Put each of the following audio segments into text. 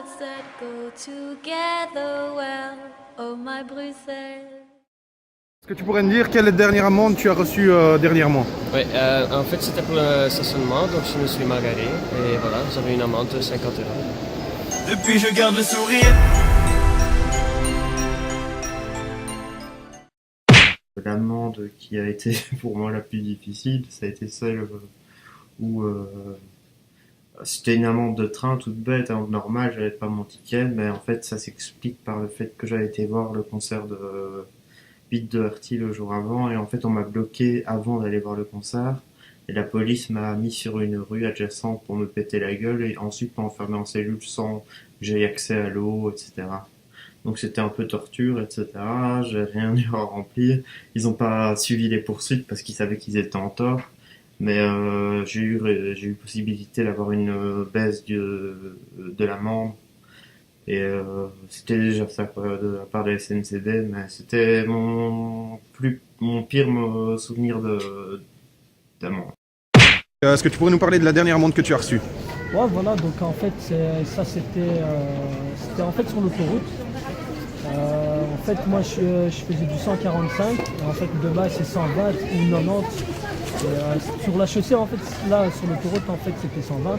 words that go together well, oh my Bruxelles. Est-ce que tu pourrais me dire quelle dernière amende tu as reçue dernièrement? Oui, en fait c'était pour le stationnement, donc je me suis mal garé et voilà, j'avais une amende de 50 euros. Depuis je garde le sourire. L'amende qui a été pour moi la plus difficile, ça a été celle où c'était une amende de train toute bête, hein, normale, j'avais pas mon ticket, mais en fait ça s'explique par le fait que j'avais été voir le concert de Beat Doherty le jour avant, et en fait on m'a bloqué avant d'aller voir le concert, et la police m'a mis sur une rue adjacente pour me péter la gueule, et ensuite m'a enfermé en cellule sans que j'aie accès à l'eau, etc. Donc c'était un peu torture, etc. J'ai rien eu à remplir. Ils ont pas suivi les poursuites parce qu'ils savaient qu'ils étaient en tort. Mais j'ai eu possibilité d'avoir une baisse de l'amende. Et c'était déjà ça quoi, de la part de la SNCD. Mais c'était mon pire souvenir d'amende. Est-ce que tu pourrais nous parler de la dernière amende que tu as reçue? Ouais, voilà, donc en fait, ça c'était en fait sur l'autoroute. En fait, moi je faisais du 145, et en fait de base c'est 120 ou 90. Et, sur la chaussée, en fait, là sur l'autoroute, en fait c'était 120.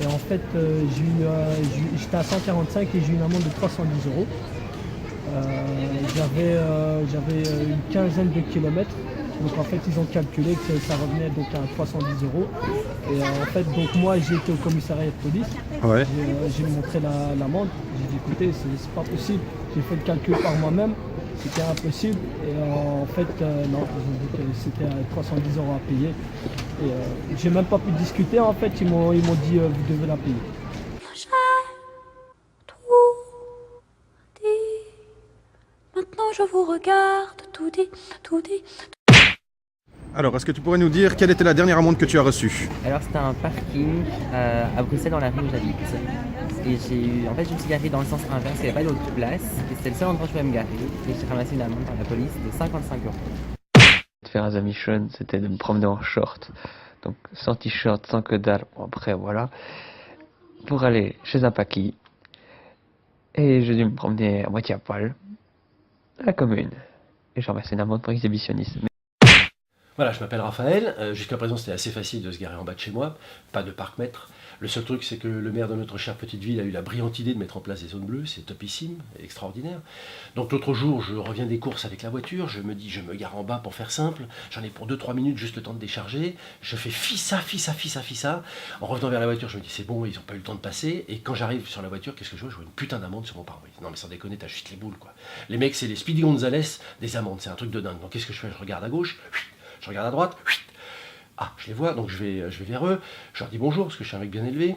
Et en fait, j'étais à 145 et j'ai eu une amende de 310 euros. J'avais une quinzaine de kilomètres. Donc en fait ils ont calculé que ça revenait donc à 310 euros. Et en fait donc moi j'ai été au commissariat de police. Ouais. J'ai montré l'amende. J'ai dit écoutez c'est pas possible. J'ai fait le calcul par moi-même. C'était impossible. Et en fait non, ils ont dit que c'était 310 euros à payer. Et j'ai même pas pu discuter en fait. Ils m'ont dit vous devez la payer. J'ai tout dit. Maintenant je vous regarde, tout dit, tout dit. Alors, est-ce que tu pourrais nous dire quelle était la dernière amende que tu as reçue? Alors c'était un parking à Bruxelles dans la rue où j'habite. Et en fait je me suis garé dans le sens inverse, il n'y avait pas d'autre place. Et c'était le seul endroit où je pouvais me garer. Et j'ai ramassé une amende par la police de 55 euros. De faire un mission, c'était de me promener en short. Donc sans t-shirt, sans que dalle, bon, après voilà. Pour aller chez un paquis. Et j'ai dû me promener à moitié à poil. À la commune. Et j'ai ramassé une amende pour exhibitionnisme. Voilà, je m'appelle Raphaël. Jusqu'à présent, c'était assez facile de se garer en bas de chez moi, pas de parc-mètre. Le seul truc, c'est que le maire de notre chère petite ville a eu la brillante idée de mettre en place des zones bleues, c'est topissime, extraordinaire. Donc l'autre jour, je reviens des courses avec la voiture, je me dis, je me gare en bas pour faire simple, j'en ai pour 2-3 minutes, juste le temps de décharger, je fais fissa. En revenant vers la voiture, je me dis, c'est bon, ils n'ont pas eu le temps de passer, et quand j'arrive sur la voiture, qu'est-ce que je vois? Je vois une putain d'amende sur mon pare-brise. Non mais sans déconner, t'as juste les boules, quoi. Les mecs, c'est les Speedy Gonzales des amendes, c'est un truc de dingue. Donc qu'est-ce que je fais? Je regarde à gauche, je regarde à droite, ah, je les vois, donc je vais vers eux, je leur dis bonjour, parce que je suis un mec bien élevé,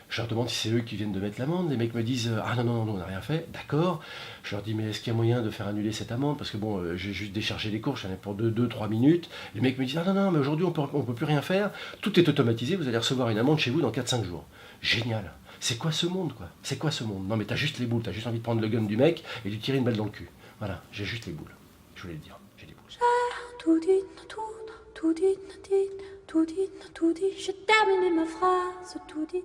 je leur demande si c'est eux qui viennent de mettre l'amende, les mecs me disent ah non, on n'a rien fait, d'accord, je leur dis mais est-ce qu'il y a moyen de faire annuler cette amende, parce que bon, j'ai juste déchargé les courses, j'en ai pour 2-3 minutes, les mecs me disent ah non, mais aujourd'hui on peut plus rien faire, tout est automatisé, vous allez recevoir une amende chez vous dans 4-5 jours. Génial. C'est quoi ce monde, quoi? C'est quoi ce monde? Non mais t'as juste les boules, t'as juste envie de prendre le gun du mec et de lui tirer une balle dans le cul. Voilà, j'ai juste les boules, je voulais le dire, j'ai les boules. Tout dit, tout dit, tout dit, je termine ma phrase, tout dit.